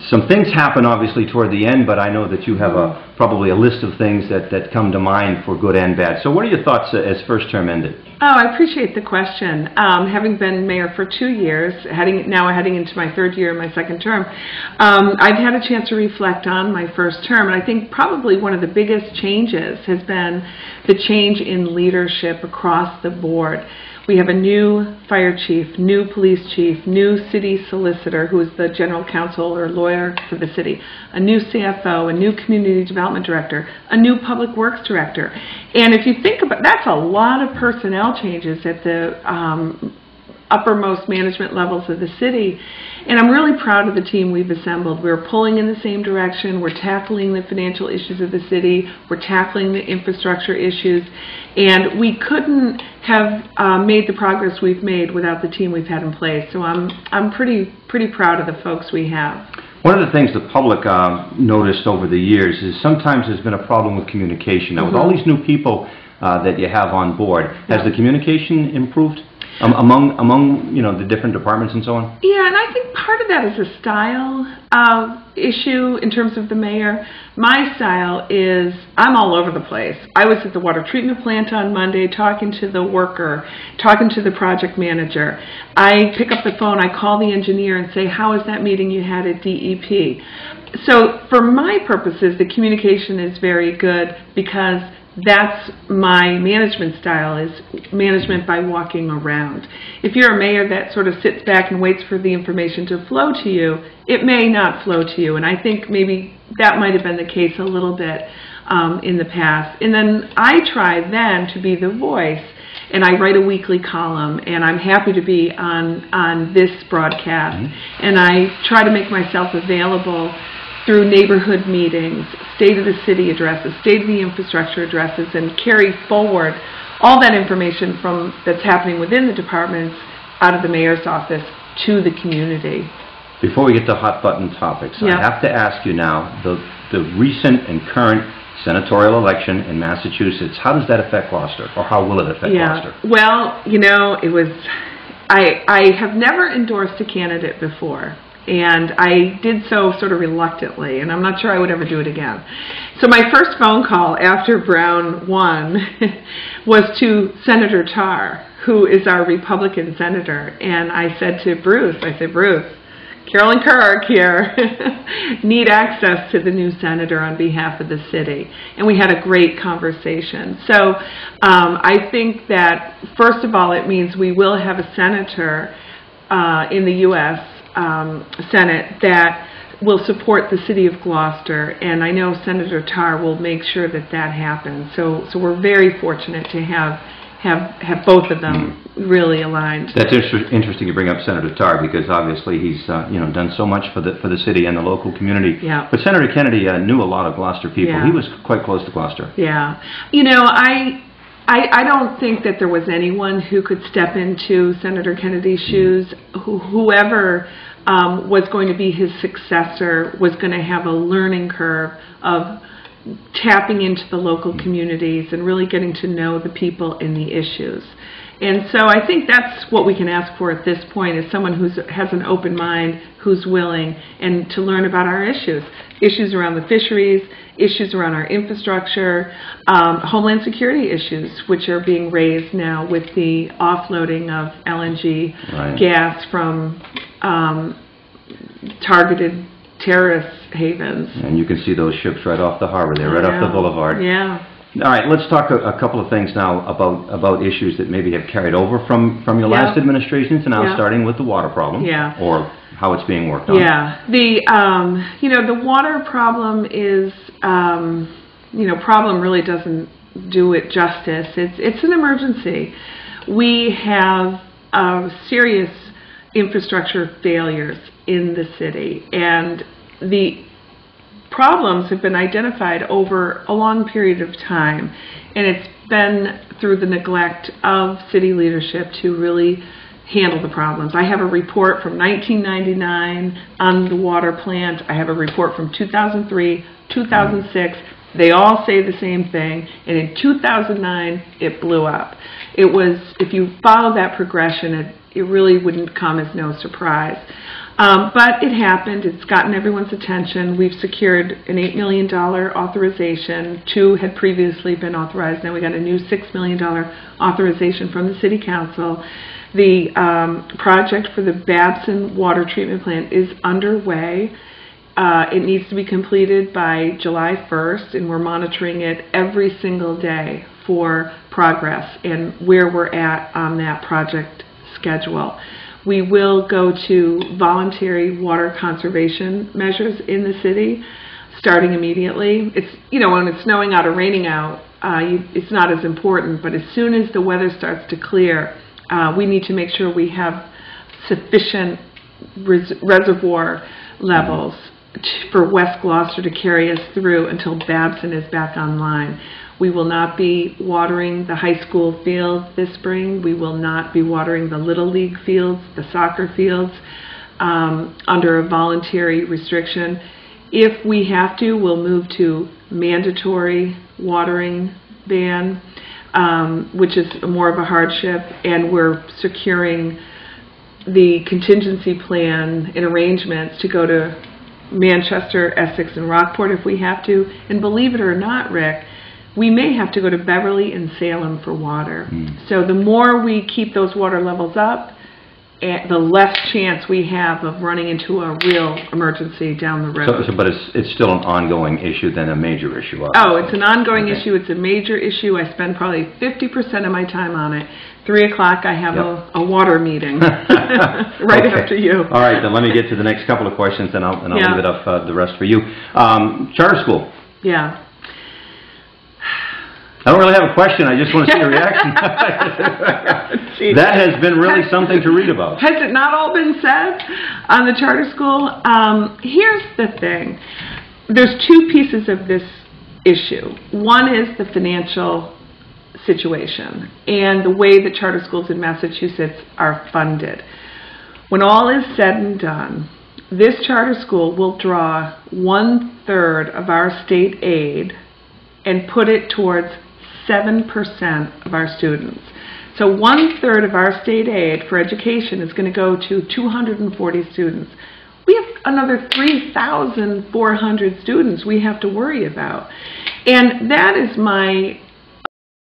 Some things happen obviously toward the end, but I know that you have probably a list of things that come to mind for good and bad. So what are your thoughts as first term ended? Oh, I appreciate the question. Having been mayor for 2 years, heading into my third year, my second term, I've had a chance to reflect on my first term, and I think probably one of the biggest changes has been the change in leadership across the board. We have a new fire chief, new police chief, new city solicitor who is the general counsel or lawyer for the city, a new CFO, a new community development director, a new public works director. And if you think about that's a lot of personnel changes at the uppermost management levels of the city. And I'm really proud of the team we've assembled. We're pulling in the same direction. We're tackling the financial issues of the city. We're tackling the infrastructure issues. And we couldn't have made the progress we've made without the team we've had in place. So I'm pretty proud of the folks we have. One of the things the public noticed over the years is sometimes there's been a problem with communication. Now, with all these new people that you have on board, has the communication improved? Among the different departments and so on? Yeah, and I think part of that is a style issue in terms of the mayor. My style is I'm all over the place. I was at the water treatment plant on Monday talking to the worker, talking to the project manager. I pick up the phone, I call the engineer and say, how was that meeting you had at DEP? So for my purposes, the communication is very good because that's my management style, is management by walking around. If you're a mayor that sort of sits back and waits for the information to flow to you, it may not flow to you. And I think maybe that might have been the case a little bit in the past. And then I try then to be the voice, and I write a weekly column, and I'm happy to be on this broadcast. And I try to make myself available through neighborhood meetings, state of the city addresses, state of the infrastructure addresses, and carry forward all that information that's happening within the departments out of the mayor's office to the community. Before we get to hot button topics, I have to ask you now, the recent and current senatorial election in Massachusetts, how does that affect Gloucester, or how will it affect Gloucester? Well, it was, I have never endorsed a candidate before. And I did so sort of reluctantly, and I'm not sure I would ever do it again. So my first phone call after Brown won was to Senator Tarr, who is our Republican senator. And I said to Bruce, Bruce, Carolyn Kirk here, need access to the new senator on behalf of the city. And we had a great conversation. So I think that, first of all, it means we will have a senator in the U.S. Senate that will support the city of Gloucester, and I know Senator Tarr will make sure that that happens. So we're very fortunate to have both of them really aligned. That's interesting you bring up Senator Tarr, because obviously he's done so much for the city and the local community. Yeah. But Senator Kennedy knew a lot of Gloucester people. Yeah. He was quite close to Gloucester. Yeah. I don't think that there was anyone who could step into Senator Kennedy's shoes. Whoever was going to be his successor was going to have a learning curve of tapping into the local communities and really getting to know the people and the issues. And so I think that's what we can ask for at this point, is someone who has an open mind, who's willing, and to learn about our issues. Issues around the fisheries, issues around our infrastructure, homeland security issues, which are being raised now with the offloading of LNG gas from targeted terrorist havens. And you can see those ships right off the harbor there, right off the boulevard. Yeah. All right, let's talk a couple of things now about issues that maybe have carried over from your last administration to now, starting with the water problem, or how it's being worked on. Yeah, the water problem is, problem really doesn't do it justice. It's an emergency. We have serious infrastructure failures in the city, and the problems have been identified over a long period of time, and it's been through the neglect of city leadership to really handle the problems. I have a report from 1999 on the water plant. I have a report from 2003, 2006. They all say the same thing, and in 2009 it blew up. It was, if you follow that progression, it really wouldn't come as no surprise. But it happened. It's gotten everyone's attention. We've secured an $8 million authorization. 2 had previously been authorized. Now we got a new $6 million authorization from the City Council. The project for the Babson water treatment plant is underway. It needs to be completed by July 1st, and we're monitoring it every single day for progress and where we're at on that project schedule. We will go to voluntary water conservation measures in the city starting immediately. It's, you know, when it's snowing out or raining out, it's not as important, but as soon as the weather starts to clear, we need to make sure we have sufficient reservoir levels for West Gloucester to carry us through until Babson is back online. We will not be watering the high school field this spring. We will not be watering the Little League fields, the soccer fields, under a voluntary restriction. If we have to, we'll move to mandatory watering ban, which is more of a hardship, and we're securing the contingency plan and arrangements to go to Manchester, Essex, and Rockport if we have to. And believe it or not, Rick, we may have to go to Beverly and Salem for water. So the more we keep those water levels up, the less chance we have of running into a real emergency down the road. But it's still an ongoing issue than a major issue, obviously. Oh, it's an ongoing issue. It's a major issue. I spend probably 50% of my time on it. 3 o'clock, I have a water meeting right after you. All right, then let me get to the next couple of questions, and I'll leave it up the rest for you. Charter school. Yeah. I don't really have a question. I just want to see a reaction. That has been really something to read about. Has it not all been said on the charter school? Here's the thing. There's 2 pieces of this issue. One is the financial situation and the way that charter schools in Massachusetts are funded. When all is said and done, this charter school will draw 1/3 of our state aid and put it towards 7% of our students. So 1/3 of our state aid for education is going to go to 240 students. We have another 3,400 students we have to worry about. And that is my